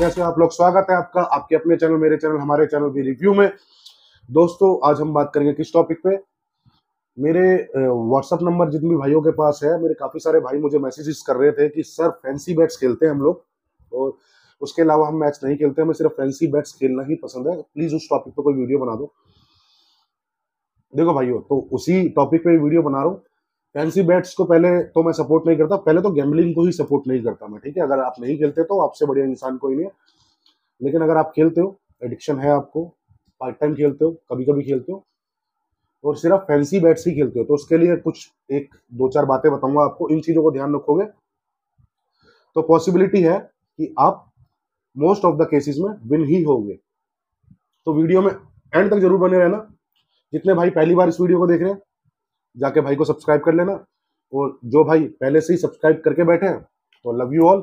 कैसे हो आप लोग? स्वागत है आपका आपके अपने चैनल, मेरे चैनल, हमारे चैनल की रिव्यू में। दोस्तों आज हम बात करेंगे किस टॉपिक पे। मेरे व्हाट्सअप नंबर जितने भी भाइयों के पास है, मेरे काफी सारे भाई मुझे मैसेजेस कर रहे थे कि सर फैंसी बैट्स खेलते हैं हम लोग, और उसके अलावा हम मैच नहीं खेलते, हमें सिर्फ फैंसी बैट्स खेलना ही पसंद है, प्लीज उस टॉपिक पे कोई वीडियो बना दो। देखो भाइयों, तो उसी टॉपिक पे वीडियो बना रहा हूँ। फैंसी बैट्स को पहले तो मैं सपोर्ट नहीं करता, पहले तो गैम्बलिंग को ही सपोर्ट नहीं करता मैं, ठीक है। अगर आप नहीं खेलते तो आपसे बढ़िया इंसान कोई नहीं है, लेकिन अगर आप खेलते हो, एडिक्शन है आपको, पार्ट टाइम खेलते हो, कभी कभी खेलते हो और सिर्फ फैंसी बैट्स ही खेलते हो, तो उसके लिए कुछ एक दो चार बातें बताऊंगा आपको। इन चीजों को ध्यान रखोगे तो पॉसिबिलिटी है कि आप मोस्ट ऑफ द केसेस में विन ही होगे। तो वीडियो में एंड तक जरूर बने रहना। जितने भाई पहली बार इस वीडियो को देख रहे हैं, जाके भाई को सब्सक्राइब कर लेना, और जो भाई पहले से ही सब्सक्राइब करके बैठे हैं तो लव यू ऑल।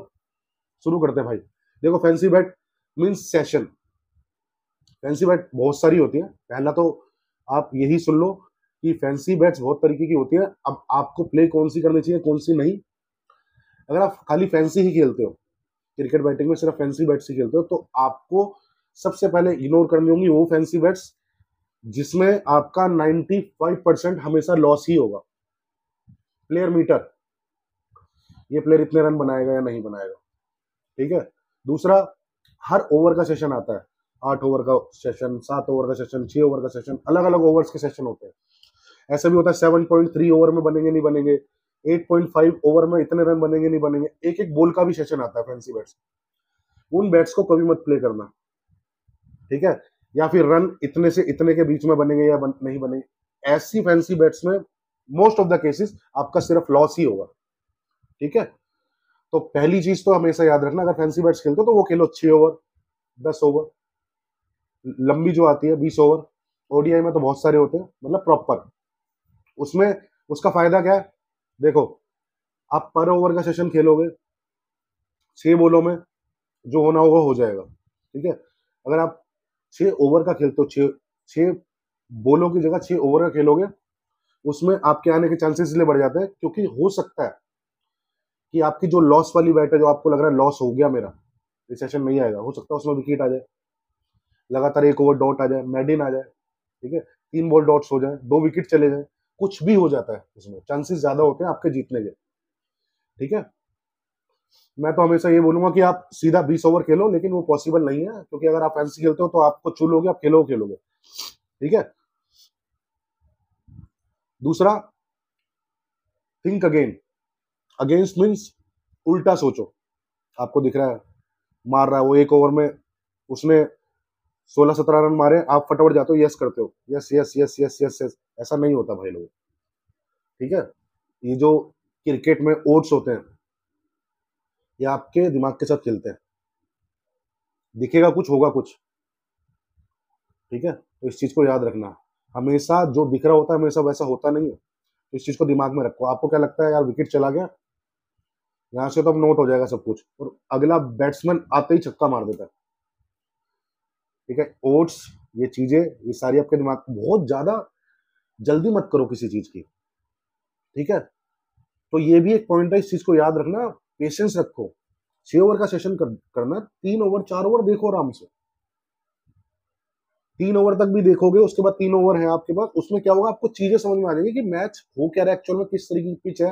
शुरू करते हैं भाई। देखो, fancy bat means session. Fancy bat बहुत सारी होती है। पहला तो आप यही सुन लो कि फैंसी बैट्स बहुत तरीके की होती है। अब आपको प्ले कौन सी करनी चाहिए, कौन सी नहीं। अगर आप खाली फैंसी ही खेलते हो, क्रिकेट बैटिंग में सिर्फ फैंसी बैट्स ही खेलते हो, तो आपको सबसे पहले इग्नोर करनी होंगी वो फैंसी बैट्स जिसमें आपका 95% हमेशा लॉस ही होगा। प्लेयर मीटर, ये प्लेयर इतने रन बनाएगा या नहीं बनाएगा, ठीक है। दूसरा, हर ओवर का सेशन आता है। 8 ओवर का सेशन, 7 ओवर का सेशन, 6 ओवर का सेशन, अलग अलग ओवर्स के सेशन होते हैं। ऐसा भी होता है 7.3 ओवर में बनेंगे नहीं बनेंगे, 8.5 ओवर में इतने रन बनेंगे नहीं बनेंगे। एक एक बॉल का भी सेशन आता है फैंसी बैट्स। उन बैट्स को कभी मत प्ले करना, ठीक है। या फिर रन इतने से इतने के बीच में बनेंगे या नहीं बनेंगे। ऐसी फैंसी बैट्स में मोस्ट ऑफ द केसेस आपका सिर्फ लॉस ही होगा, ठीक है। तो पहली चीज तो हमेशा याद रखना, अगर फैंसी बैट्स खेलते हो तो वो खेलो 6 ओवर, 10 ओवर, लंबी जो आती है 20 ओवर। ओडीआई में तो बहुत सारे होते हैं, मतलब प्रॉपर। उसमें उसका फायदा क्या है, देखो, आप पर ओवर का सेशन खेलोगे, 6 बॉलों में जो होना होगा हो जाएगा, ठीक है। अगर आप 6 ओवर का खेलते हो, 6 बॉलों की जगह 6 ओवर का खेलोगे, उसमें आपके आने के चांसेस इसलिए बढ़ जाते हैं क्योंकि हो सकता है कि आपकी जो लॉस वाली बैट है, जो आपको लग रहा है लॉस हो गया मेरा, ये सेशन नहीं आएगा, हो सकता है उसमें विकेट आ जाए, लगातार 1 ओवर डॉट आ जाए, मेडिन आ जाए, ठीक है, 3 बॉल डॉट्स हो जाए, 2 विकेट चले जाए, कुछ भी हो जाता है। इसमें चांसेस ज्यादा होते हैं आपके जीतने के, ठीक है। मैं तो हमेशा ये बोलूंगा कि आप सीधा 20 ओवर खेलो, लेकिन वो पॉसिबल नहीं है, क्योंकि अगर आप फैंसी खेलते हो तो आपको चूलोगे, आप खेलोगे, ठीक है। दूसरा, थिंक अगेन। अगेंस्ट मीन्स उल्टा सोचो। आपको दिख रहा है मार रहा है वो, 1 ओवर में उसने 16-17 रन मारे, आप फटाफट जाते हो यस करते हो, yes yes yes yes yes yes. ऐसा नहीं होता भाई लोग, ठीक है। ये जो क्रिकेट में ओट्स होते हैं, ये आपके दिमाग के साथ खेलते हैं। दिखेगा कुछ, होगा कुछ, ठीक है। तो इस चीज को याद रखना, हमेशा जो दिख रहा होता है हमेशा वैसा होता नहीं है। तो इस चीज को दिमाग में रखो। आपको क्या लगता है यार विकेट चला गया, यहाँ से तो अब नोट हो जाएगा सब कुछ, और अगला बैट्समैन आते ही छक्का मार देता है, ठीक है। ओट्स, ये चीजें, ये सारी आपके दिमाग, बहुत ज्यादा जल्दी मत करो किसी चीज की, ठीक है। तो ये भी एक पॉइंट है, इस चीज को याद रखना। पेशेंस रखो। 6 ओवर का सेशन करना, 3 ओवर 4 ओवर देखो आराम से, 3 ओवर तक भी देखोगे, उसके बाद 3 ओवर है आपके पास, उसमें क्या होगा आपको चीजें समझ में आ जाएगी कि मैच हो क्या रहा है एक्चुअल में, किस तरीके की पिच है,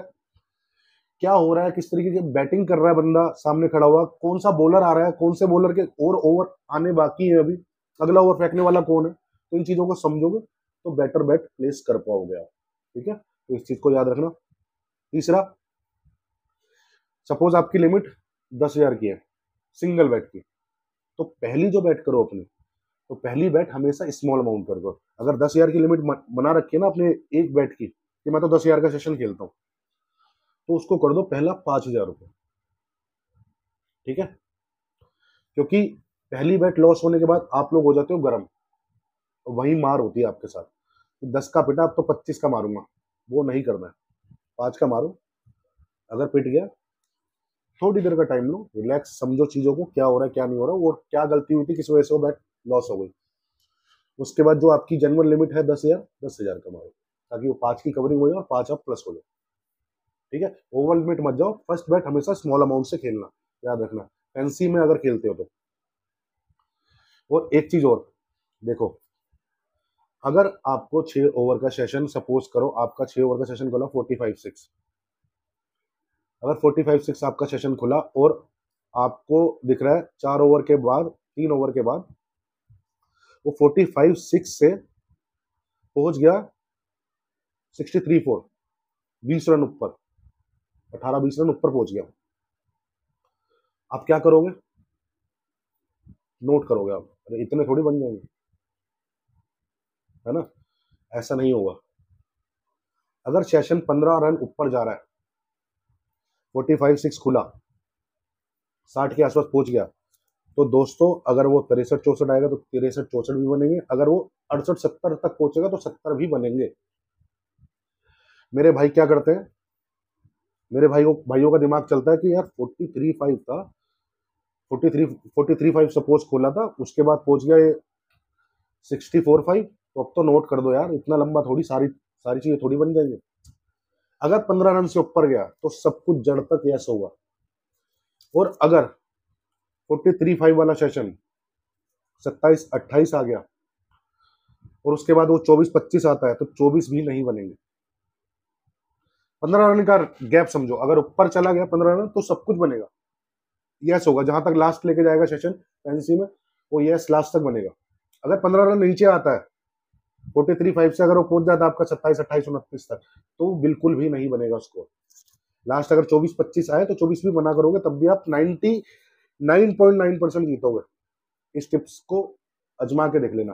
क्या हो रहा है, किस तरीके की बैटिंग कर रहा है बंदा सामने खड़ा हुआ, कौन सा बॉलर आ रहा है, कौन से बॉलर के और ओवर आने बाकी है अभी, अगला ओवर फेंकने वाला कौन है। तो इन चीजों को समझोगे तो बेटर बैट प्लेस कर पाओगे आप, ठीक है। तो इस चीज को याद रखना। तीसरा, सपोज आपकी लिमिट 10,000 की है सिंगल बैट की, तो पहली जो बैट करो अपनी, तो पहली बैट हमेशा स्मॉल अमाउंट कर दो। अगर 10,000 की लिमिट बना रखी है ना अपने एक बैट की, कि मैं तो 10,000 का सेशन खेलता हूँ, तो उसको कर दो पहला 5,000 रुपये, ठीक है। क्योंकि पहली बैट लॉस होने के बाद आप लोग हो जाते हो गर्म, तो वही मार होती है आपके साथ। तो 10 का पिटा, अब तो 25 का मारूंगा, वो नहीं करना है। 5 का मारो, अगर पिट गया थोड़ी देर का टाइम लो, रिलैक्स, समझो चीजों को, क्या हो रहा है क्या नहीं हो रहा, और क्या गलती हुई थी, किस वजह से वो बैट लॉस हो गई। उसके बाद जो आपकी जनरल लिमिट है 10,000, 10,000 का मारो, ताकि वो 5 की कवरिंग हो जाए और 5 आप प्लस हो जाए, ठीक है। ओवर लिमिट मत जाओ। फर्स्ट बैट हमेशा स्मॉल अमाउंट से खेलना, याद रखना, फैंसी में अगर खेलते हो तो, और एक चीज और देखो, अगर आपको 6 ओवर का सेशन, सपोज करो आपका 6 ओवर का सेशन खुला 45-6, अगर 45-6 आपका सेशन खुला और आपको दिख रहा है 4 ओवर के बाद, 3 ओवर के बाद वो 45-6 से पहुंच गया 63-4, 20 रन ऊपर, 18-20 रन ऊपर पहुंच गया। आप क्या करोगे? नोट करोगे आप, अरे इतने थोड़ी बन जाएंगे, है ना? ऐसा नहीं होगा। अगर सेशन 15 रन ऊपर जा रहा है, 45-6 खुला, 60 के आसपास पहुंच गया, तो दोस्तों अगर वो 63-64 आएगा तो 63-64 भी बनेंगे, अगर वो 68-70 तक पहुंचेगा तो 70 भी बनेंगे। मेरे भाई क्या करते हैं, मेरे भाइयों का दिमाग चलता है कि यार 43-5 था, 43-5 सपोज खोला था, उसके बाद पहुंच गया ये 64-5, तो अब तो नोट कर दो यार, इतना लंबा थोड़ी सारी सारी चीजें थोड़ी बन जाएंगे। अगर 15 रन से ऊपर गया तो सब कुछ जड़ तक यस होगा। और अगर 43-5 वाला सेशन 27-28 आ गया और उसके बाद वो 24-25 आता है, तो 24 भी नहीं बनेंगे। 15 रन का गैप समझो, अगर ऊपर चला गया 15 रन तो सब कुछ बनेगा, यस होगा, जहां तक लास्ट लेके जाएगा सेशन फैंसी में, वो यस लास्ट तक बनेगा। अगर 15 रन नीचे आता है 43-5 से, अगर वो पहुंच जाता है आपका 27-28-29 तक, तो वो बिल्कुल भी नहीं बनेगा स्कोर। लास्ट अगर 24-25 आए तो 24 भी बना करोगे, तब भी आप 99.9% जीतोगे। इस टिप्स को अजमा के देख लेना,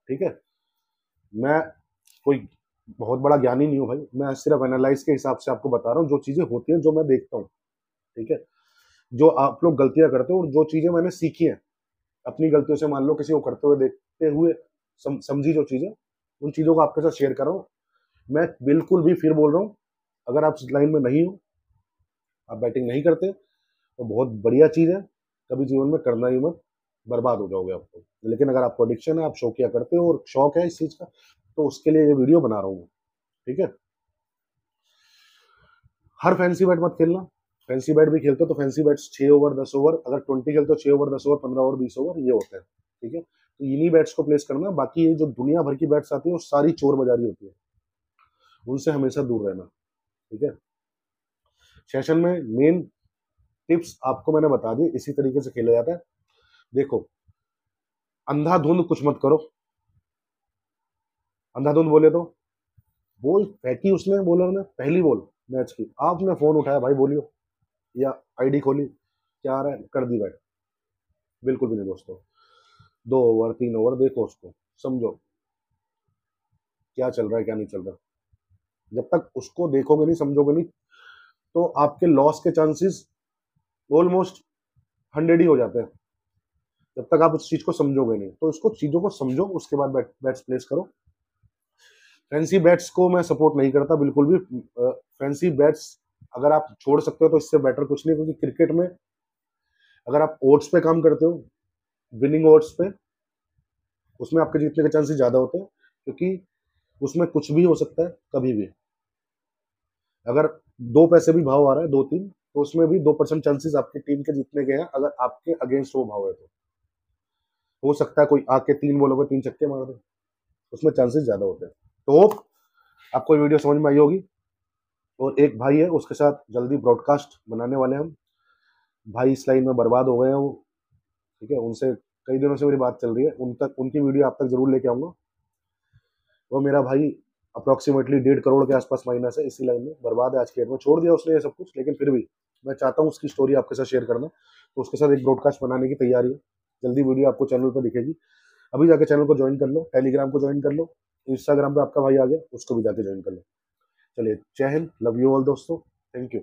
ठीक है? मैं कोई बहुत बड़ा ज्ञानी नहीं हूं भाई, मैं सिर्फ एनालाइज के हिसाब से आपको बता रहा हूँ, जो चीजें होती हैं, जो मैं देखता हूँ, ठीक है? जो आप लोग गलतियां करते हो और जो चीजें मैंने सीखी हैं अपनी गलतियों से, मान लो किसी को करते हुए देखते हुए समझी जो चीजें, उन चीजों को आपके साथ शेयर कर रहा हूँ। मैं बिल्कुल भी फिर बोल रहा हूँ, अगर आप इस लाइन में नहीं हो, आप बैटिंग नहीं करते, तो बहुत बढ़िया चीज है, कभी जीवन में करना ही मत, बर्बाद हो जाओगे आप तो। लेकिन अगर आपको एडिक्शन है, आप शौकिया करते हो और शौक है इस चीज का, तो उसके लिए ये वीडियो बना रहा हूँ, ठीक है? हर फैंसी बैट मत खेलना, फैंसी बैट भी खेलते हो तो फैंसी बैट्स 6 ओवर 10 ओवर, अगर 20 खेलते हो 6 ओवर 10 ओवर 15 ओवर 20 ओवर ये होते हैं, ठीक है? तो इन्हीं बैट्स को प्लेस करना, बाकी ये जो दुनिया भर की बैट्स आती है वो सारी चोर बाजारी होती है, उनसे हमेशा दूर रहना, ठीक है? सेशन में मेन टिप्स आपको मैंने बता दी, इसी तरीके से खेला जाता है। देखो, अंधाधुंध कुछ मत करो। अंधाधुंध बोले तो, बॉल फेंकी उसने, बॉलर ने पहली बॉल मैच की, आपने फोन उठाया भाई बोलियो, या आईडी खोली, क्या आ रहा है, कर दी बैट, बिल्कुल भी नहीं दोस्तों। 2 ओवर 3 ओवर देखो, उसको समझो क्या चल रहा है क्या नहीं चल रहा। जब तक उसको देखोगे नहीं, समझोगे नहीं, तो आपके लॉस के चांसेस ऑलमोस्ट 100 ही हो जाते हैं, जब तक आप उस चीज को समझोगे नहीं। तो इसको चीजों को समझो, उसके बाद बैट्स प्लेस करो। फैंसी बैट्स को मैं सपोर्ट नहीं करता बिल्कुल भी। फैंसी बैट्स अगर आप छोड़ सकते हो तो इससे बेटर कुछ नहीं, क्योंकि क्रिकेट में अगर आप ओट्स पे काम करते हो, विनिंग ओट्स पे, उसमें आपके जीतने के चांसेस ज्यादा होते हैं, क्योंकि उसमें कुछ भी हो सकता है कभी भी। अगर 2 पैसे भी भाव आ रहा है, 2-3, तो उसमें भी 2% चांसेस आपकी टीम के जीतने के हैं, अगर आपके अगेंस्ट वो भाव है तो। हो सकता है कोई आके 3 बॉलों पे 3 छक्के मार दे, उसमें चांसेस ज्यादा होते हैं। तो होप आपको वीडियो समझ में आई होगी। और एक भाई है, उसके साथ जल्दी ब्रॉडकास्ट बनाने वाले हैं हम। भाई इस लाइन में बर्बाद हो गए हैं वो, ठीक है? उनसे कई दिनों से मेरी बात चल रही है, उन तक उनकी वीडियो आप तक जरूर लेके आऊंगा। वो मेरा भाई अप्रोक्सीमेटली 1.5 करोड़ के आसपास माइनस है, इसी लाइन में बर्बाद है, आज के डेट में छोड़ दिया उसने ये सब कुछ, लेकिन फिर भी मैं चाहता हूँ उसकी स्टोरी आपके साथ शेयर करना, तो उसके साथ एक ब्रॉडकास्ट बनाने की तैयारी है। जल्दी वीडियो आपको चैनल पर दिखेगी, अभी जाके चैनल को ज्वाइन कर लो, टेलीग्राम को ज्वाइन कर लो, इंस्टाग्राम पे आपका भाई आ गया, उसको भी जाके ज्वाइन कर लो। चलिए, जय हिंद, लव यू ऑल दोस्तों, थैंक यू।